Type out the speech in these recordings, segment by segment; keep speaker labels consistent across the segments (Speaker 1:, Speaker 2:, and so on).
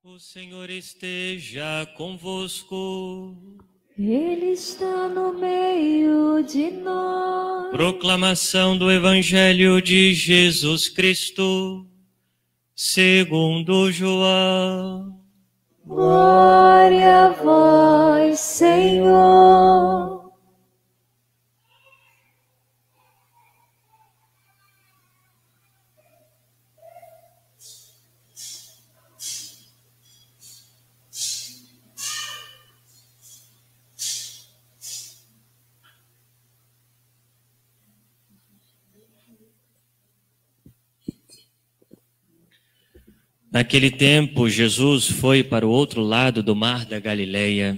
Speaker 1: O Senhor esteja convosco.
Speaker 2: Ele está no meio de nós.
Speaker 1: Proclamação do Evangelho de Jesus Cristo, segundo João.
Speaker 2: Glória a vós, Senhor.
Speaker 1: Naquele tempo, Jesus foi para o outro lado do mar da Galileia,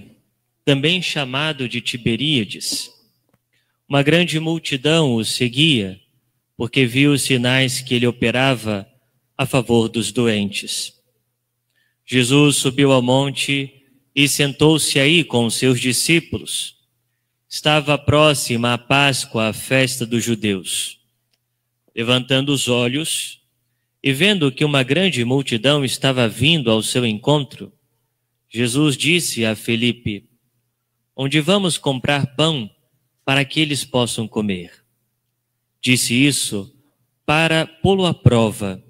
Speaker 1: também chamado de Tiberíades. Uma grande multidão o seguia, porque viu os sinais que ele operava a favor dos doentes. Jesus subiu ao monte e sentou-se aí com os seus discípulos. Estava próxima a Páscoa, a festa dos judeus. Levantando os olhos e vendo que uma grande multidão estava vindo ao seu encontro, Jesus disse a Felipe: "Onde vamos comprar pão para que eles possam comer?" Disse isso para pô-lo à prova,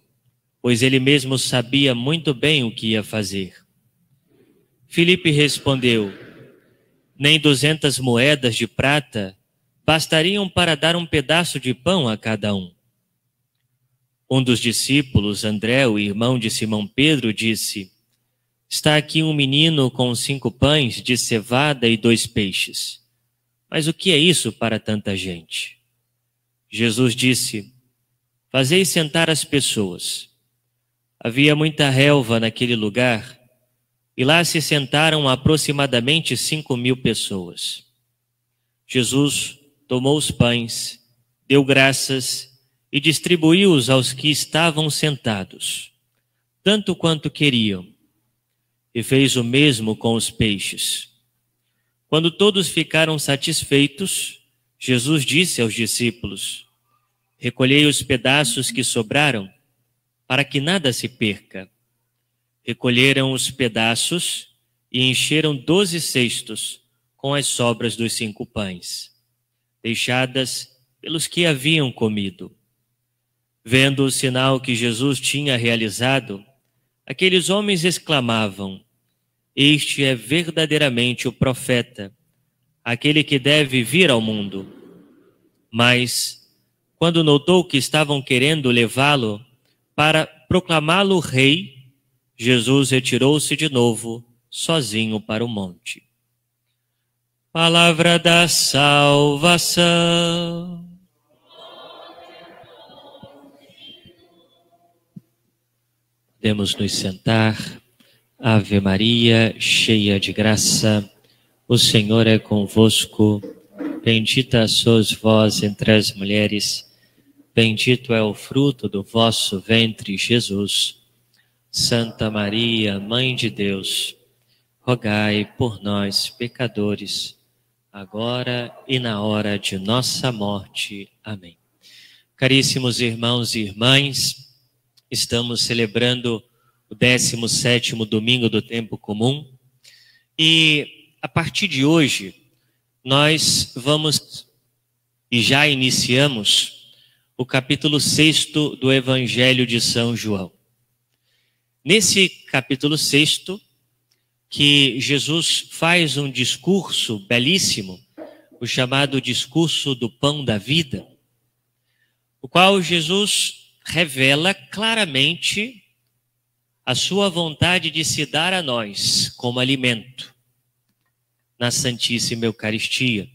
Speaker 1: pois ele mesmo sabia muito bem o que ia fazer. Felipe respondeu: "Nem 200 moedas de prata bastariam para dar um pedaço de pão a cada um." Um dos discípulos, André, o irmão de Simão Pedro, disse: "Está aqui um menino com 5 pães de cevada e 2 peixes. Mas o que é isso para tanta gente?" Jesus disse: "Fazei sentar as pessoas." Havia muita relva naquele lugar, e lá se sentaram aproximadamente 5.000 pessoas. Jesus tomou os pães, deu graças e distribuiu-os aos que estavam sentados, tanto quanto queriam, e fez o mesmo com os peixes. Quando todos ficaram satisfeitos, Jesus disse aos discípulos: "Recolhei os pedaços que sobraram, para que nada se perca." Recolheram os pedaços e encheram 12 cestos com as sobras dos 5 pães, deixadas pelos que haviam comido. Vendo o sinal que Jesus tinha realizado, aqueles homens exclamavam: "Este é verdadeiramente o profeta, aquele que deve vir ao mundo." Mas, quando notou que estavam querendo levá-lo para proclamá-lo rei, Jesus retirou-se de novo, sozinho para o monte. Palavra da salvação. Podemos nos sentar. Ave Maria, cheia de graça, o Senhor é convosco. Bendita sois vós entre as mulheres, bendito é o fruto do vosso ventre, Jesus. Santa Maria, Mãe de Deus, rogai por nós, pecadores, agora e na hora de nossa morte. Amém. Caríssimos irmãos e irmãs, estamos celebrando o 17º domingo do tempo comum e a partir de hoje nós vamos e já iniciamos o capítulo 6º do Evangelho de São João. Nesse capítulo 6º, que Jesus faz um discurso belíssimo, o chamado discurso do pão da vida, o qual Jesus revela claramente a sua vontade de se dar a nós como alimento na Santíssima Eucaristia.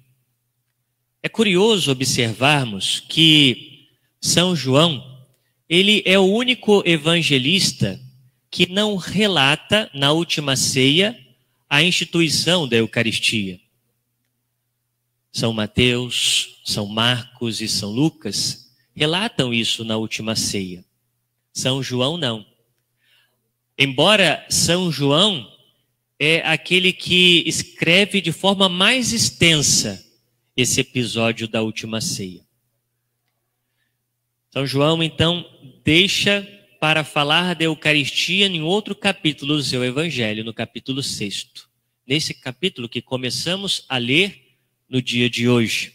Speaker 1: É curioso observarmos que São João, ele é o único evangelista que não relata na última ceia a instituição da Eucaristia. São Mateus, São Marcos e São Lucas relatam isso na última ceia. São João não. Embora São João é aquele que escreve de forma mais extensa esse episódio da última ceia. São João, então, deixa para falar da Eucaristia em outro capítulo do seu Evangelho, no capítulo 6. Nesse capítulo que começamos a ler no dia de hoje.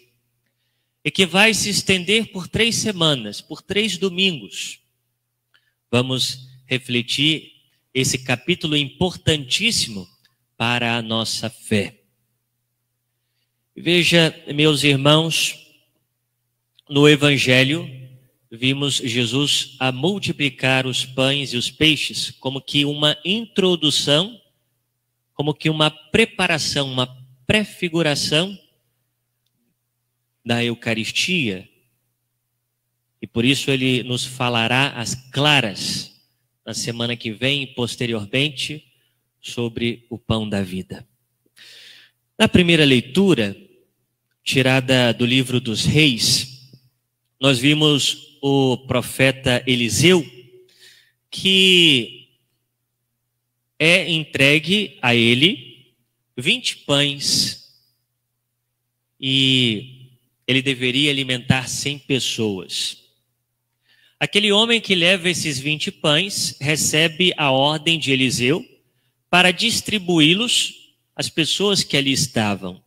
Speaker 1: E que vai se estender por 3 semanas, por 3 domingos. Vamos refletir esse capítulo importantíssimo para a nossa fé. Veja, meus irmãos, no Evangelho, vimos Jesus a multiplicar os pães e os peixes como que uma introdução, como que uma preparação, uma prefiguração da Eucaristia. E por isso ele nos falará às claras, na semana que vem e posteriormente, sobre o pão da vida. Na primeira leitura, tirada do livro dos Reis, nós vimos o profeta Eliseu, que é entregue a ele 20 pães e ele deveria alimentar 100 pessoas. Aquele homem que leva esses 20 pães recebe a ordem de Eliseu para distribuí-los às pessoas que ali estavam.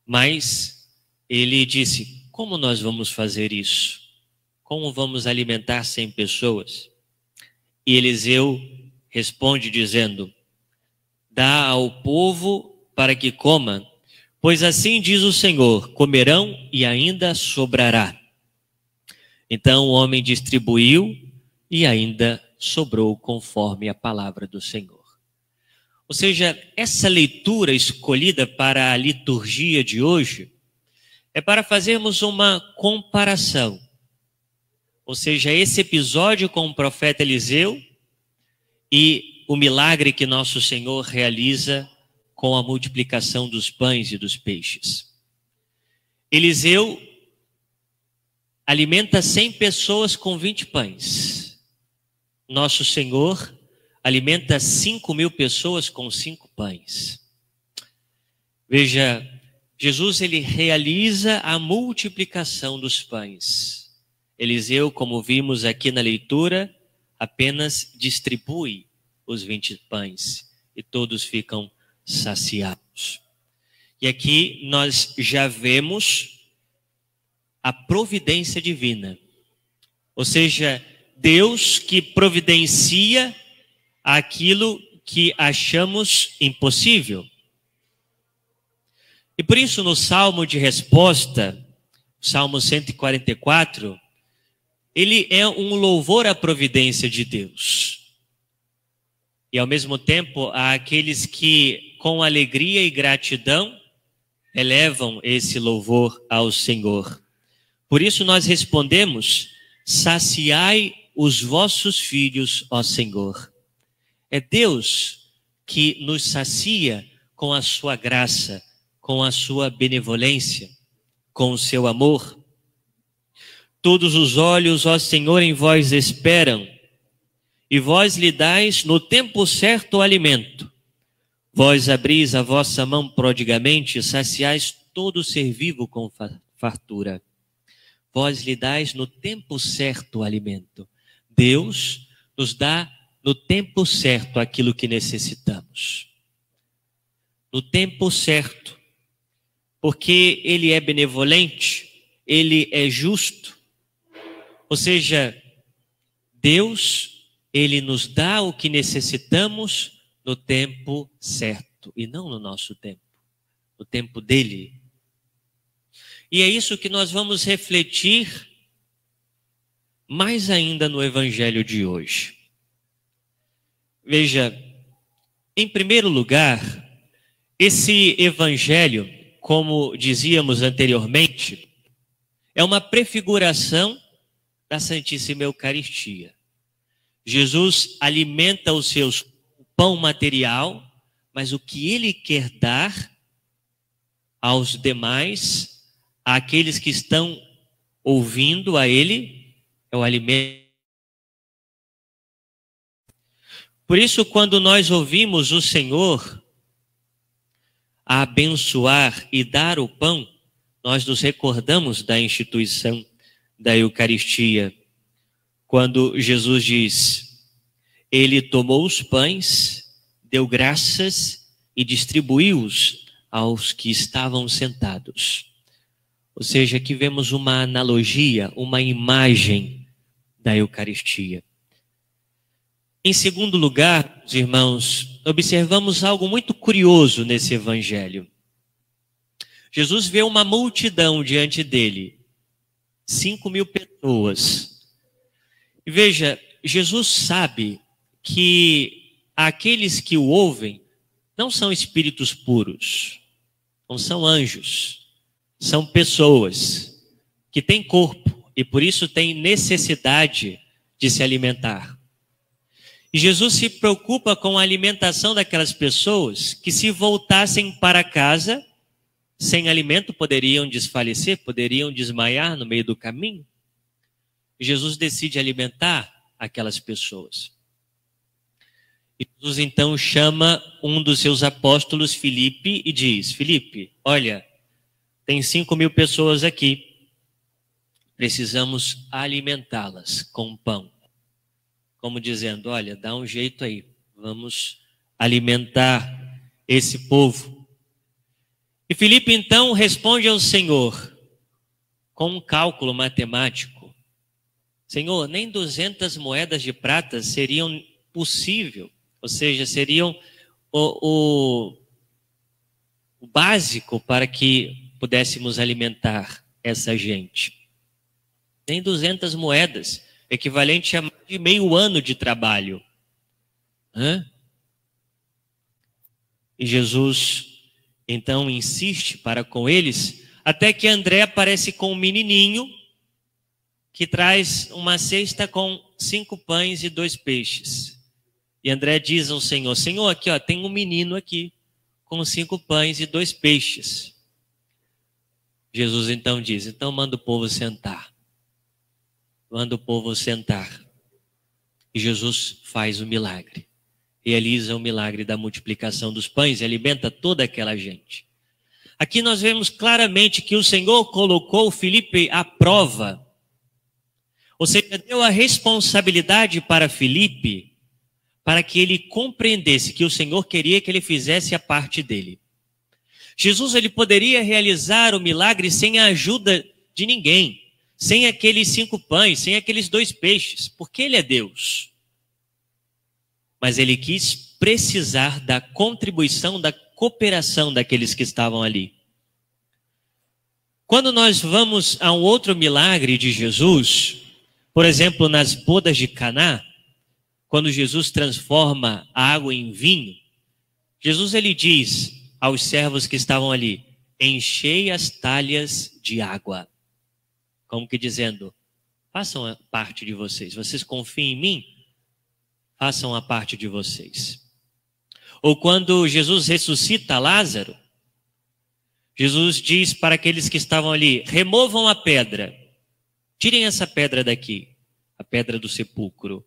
Speaker 1: Mas ele disse: como nós vamos fazer isso? Como vamos alimentar 100 pessoas? E Eliseu responde dizendo: dá ao povo para que coma, pois assim diz o Senhor, comerão e ainda sobrará. Então o homem distribuiu e ainda sobrou conforme a palavra do Senhor. Ou seja, essa leitura escolhida para a liturgia de hoje é para fazermos uma comparação. Ou seja, esse episódio com o profeta Eliseu e o milagre que nosso Senhor realiza com a multiplicação dos pães e dos peixes. Eliseu alimenta 100 pessoas com 20 pães. Nosso Senhor alimenta 5.000 pessoas com 5 pães. Veja, Jesus ele realiza a multiplicação dos pães. Eliseu, como vimos aqui na leitura, apenas distribui os 20 pães e todos ficam saciados. E aqui nós já vemos a providência divina. Ou seja, Deus que providencia aquilo que achamos impossível. E por isso no Salmo de resposta, Salmo 144, ele é um louvor à providência de Deus. E ao mesmo tempo, há aqueles que com alegria e gratidão elevam esse louvor ao Senhor. Por isso nós respondemos: saciai os vossos filhos, ó Senhor. É Deus que nos sacia com a sua graça, com a sua benevolência, com o seu amor. Todos os olhos, ó Senhor, em vós esperam, e vós lhe dais no tempo certo o alimento. Vós abris a vossa mão prodigamente, e saciais todo ser vivo com fartura. Vós lhe dais no tempo certo o alimento. Deus nos dá no tempo certo aquilo que necessitamos. No tempo certo. Porque Ele é benevolente, Ele é justo. Ou seja, Deus, Ele nos dá o que necessitamos no tempo certo. E não no nosso tempo. No tempo dEle. E é isso que nós vamos refletir mais ainda no Evangelho de hoje. Veja, em primeiro lugar, esse Evangelho, como dizíamos anteriormente, é uma prefiguração da Santíssima Eucaristia. Jesus alimenta os seus pão material, mas o que Ele quer dar aos demais, àqueles que estão ouvindo a Ele, é o alimento. Por isso, quando nós ouvimos o Senhor a abençoar e dar o pão, nós nos recordamos da instituição da Eucaristia. quando Jesus diz: ele tomou os pães, deu graças e distribuiu-os aos que estavam sentados. Ou seja, aqui vemos uma analogia, uma imagem da Eucaristia. Em segundo lugar, os irmãos, observamos algo muito curioso nesse evangelho. Jesus vê uma multidão diante dele, 5.000 pessoas. E veja, Jesus sabe que aqueles que o ouvem não são espíritos puros, não são anjos, são pessoas que têm corpo e por isso têm necessidade de se alimentar. E Jesus se preocupa com a alimentação daquelas pessoas que, se voltassem para casa sem alimento, poderiam desfalecer, poderiam desmaiar no meio do caminho. E Jesus decide alimentar aquelas pessoas. E Jesus então chama um dos seus apóstolos, Filipe, e diz: Filipe, olha, tem 5.000 pessoas aqui, precisamos alimentá-las com pão. Como dizendo, olha, dá um jeito aí, vamos alimentar esse povo. E Filipe então responde ao Senhor com um cálculo matemático: Senhor, nem 200 moedas de prata seriam possível, ou seja, seriam o básico para que pudéssemos alimentar essa gente. Nem 200 moedas, equivalente a mais de meio ano de trabalho. E Jesus então insiste para com eles, até que André aparece com um menininho que traz uma cesta com 5 pães e 2 peixes. E André diz ao Senhor: Senhor, aqui ó, tem um menino aqui com 5 pães e 2 peixes. Jesus então diz: então manda o povo sentar. Manda o povo sentar. E Jesus faz o milagre. Realiza o milagre da multiplicação dos pães e alimenta toda aquela gente. Aqui nós vemos claramente que o Senhor colocou Filipe à prova. Ou seja, deu a responsabilidade para Filipe, para que ele compreendesse que o Senhor queria que ele fizesse a parte dele. Jesus, ele poderia realizar o milagre sem a ajuda de ninguém, sem aqueles 5 pães, sem aqueles 2 peixes, porque ele é Deus. Mas ele quis precisar da contribuição, da cooperação daqueles que estavam ali. Quando nós vamos a um outro milagre de Jesus, por exemplo, nas bodas de Caná, quando Jesus transforma a água em vinho, Jesus ele diz aos servos que estavam ali: enchei as talhas de água. Como que dizendo, façam a parte de vocês. Vocês confiam em mim? Façam a parte de vocês. Ou quando Jesus ressuscita Lázaro, Jesus diz para aqueles que estavam ali: removam a pedra. Tirem essa pedra daqui, a pedra do sepulcro.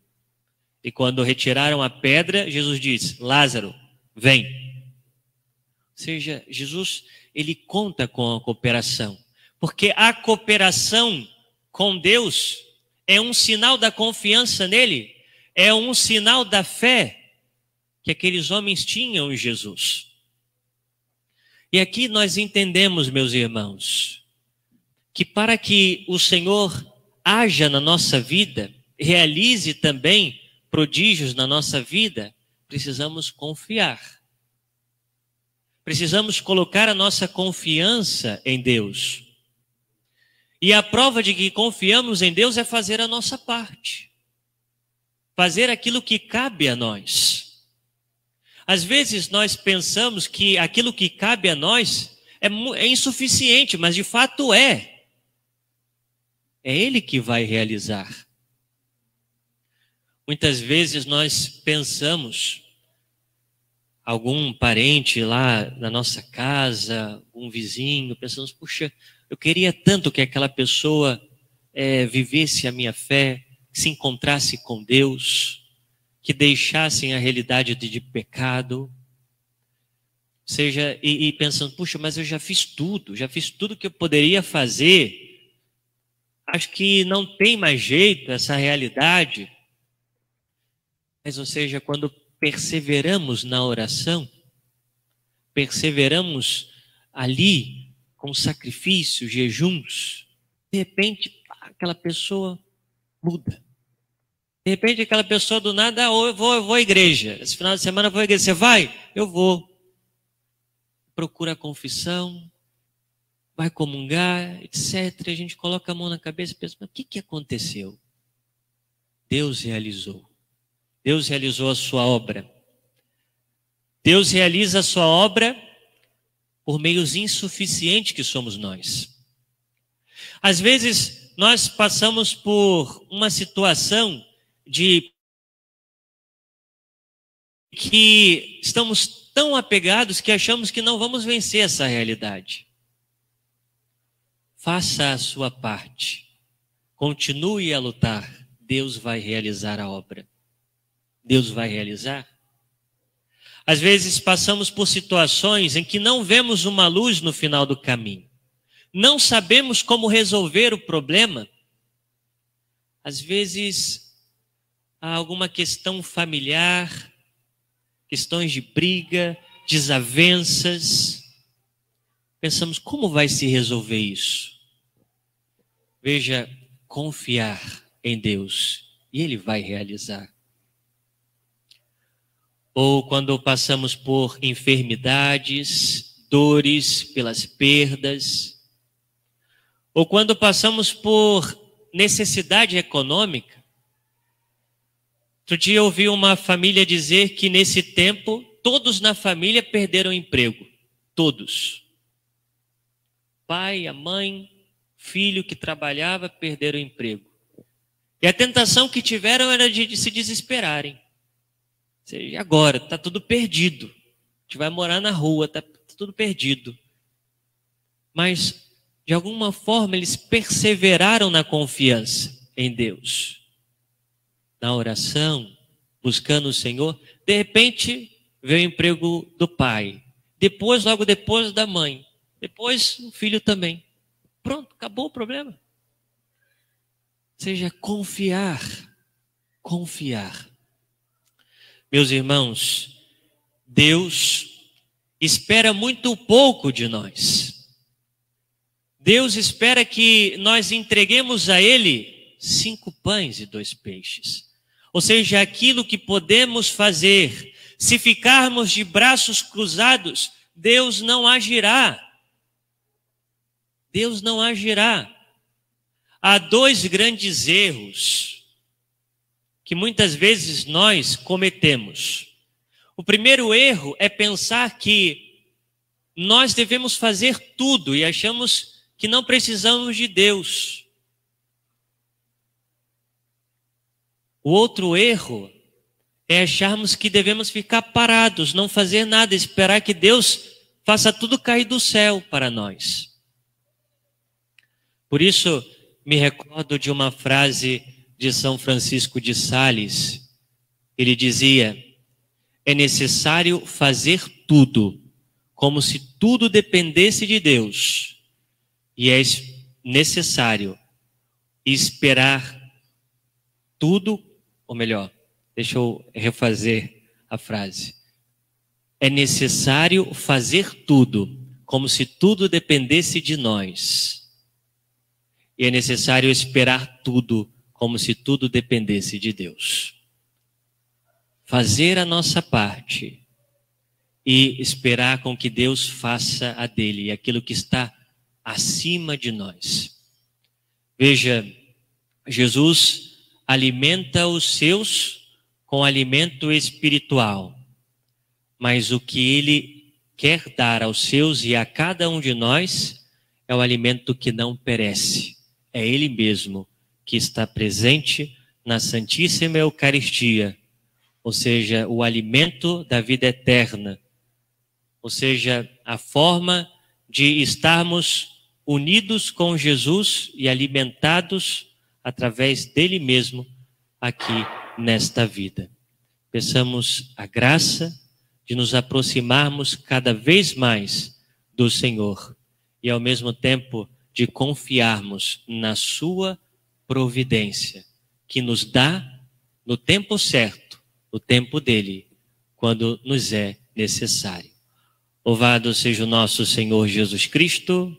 Speaker 1: E quando retiraram a pedra, Jesus diz: Lázaro, vem. Ou seja, Jesus, ele conta com a cooperação. Porque a cooperação com Deus é um sinal da confiança nele, é um sinal da fé que aqueles homens tinham em Jesus. E aqui nós entendemos, meus irmãos, que para que o Senhor haja na nossa vida, realize também prodígios na nossa vida, precisamos confiar. Precisamos colocar a nossa confiança em Deus. E a prova de que confiamos em Deus é fazer a nossa parte. Fazer aquilo que cabe a nós. Às vezes nós pensamos que aquilo que cabe a nós é insuficiente, mas de fato é. É Ele que vai realizar. Muitas vezes nós pensamos, algum parente lá na nossa casa, um vizinho, pensamos, puxa, eu queria tanto que aquela pessoa vivesse a minha fé, que se encontrasse com Deus, que deixassem a realidade de pecado. Ou seja, e pensando, puxa, mas eu já fiz tudo que eu poderia fazer. acho que não tem mais jeito essa realidade. Mas, ou seja, quando perseveramos na oração, perseveramos ali com sacrifício, jejuns, de repente aquela pessoa muda. De repente aquela pessoa do nada, eu vou à igreja. Esse final de semana eu vou à igreja. Você vai? Eu vou. Procura a confissão, vai comungar, etc. A gente coloca a mão na cabeça e pensa, mas o que aconteceu? Deus realizou. Deus realizou a sua obra. Deus realiza a sua obra por meios insuficientes que somos nós. Às vezes, nós passamos por uma situação de que estamos tão apegados que achamos que não vamos vencer essa realidade. Faça a sua parte. Continue a lutar. Deus vai realizar a obra. Deus vai realizar. Às vezes passamos por situações em que não vemos uma luz no final do caminho. Não sabemos como resolver o problema. Às vezes há alguma questão familiar, questões de briga, desavenças. Pensamos, como vai se resolver isso? Veja, confiar em Deus e Ele vai realizar. Ou quando passamos por enfermidades, dores, pelas perdas, ou quando passamos por necessidade econômica. Outro dia eu ouvi uma família dizer que nesse tempo todos na família perderam emprego. Todos. Pai, a mãe, filho que trabalhava perderam emprego. E a tentação que tiveram era de se desesperarem. E agora, está tudo perdido. A gente vai morar na rua, está tudo perdido. Mas, de alguma forma, eles perseveraram na confiança em Deus. Na oração, buscando o Senhor. De repente, veio o emprego do pai. Depois, logo depois, da mãe. Depois, o filho também. Pronto, acabou o problema. Ou seja, confiar. Confiar. Meus irmãos, Deus espera muito pouco de nós. Deus espera que nós entreguemos a Ele 5 pães e 2 peixes. Ou seja, aquilo que podemos fazer. Se ficarmos de braços cruzados, Deus não agirá. Deus não agirá. Há 2 grandes erros que muitas vezes nós cometemos. O primeiro erro é pensar que nós devemos fazer tudo e achamos que não precisamos de Deus. O outro erro é acharmos que devemos ficar parados, não fazer nada, esperar que Deus faça tudo cair do céu para nós. Por isso, me recordo de uma frase de São Francisco de Sales. Ele dizia: é necessário fazer tudo, como se tudo dependesse de Deus. E é necessário esperar tudo, ou melhor, deixa eu refazer a frase. É necessário fazer tudo, como se tudo dependesse de nós. E é necessário esperar tudo, como se tudo dependesse de Deus. Fazer a nossa parte e esperar com que Deus faça a dele, aquilo que está acima de nós. Veja, Jesus alimenta os seus com alimento espiritual, mas o que ele quer dar aos seus e a cada um de nós é o alimento que não perece. É ele mesmo que está presente na Santíssima Eucaristia, ou seja, o alimento da vida eterna, ou seja, a forma de estarmos unidos com Jesus e alimentados através dele mesmo aqui nesta vida. Peçamos a graça de nos aproximarmos cada vez mais do Senhor e ao mesmo tempo de confiarmos na sua providência, que nos dá no tempo certo, no tempo dele, quando nos é necessário. Louvado seja o nosso Senhor Jesus Cristo.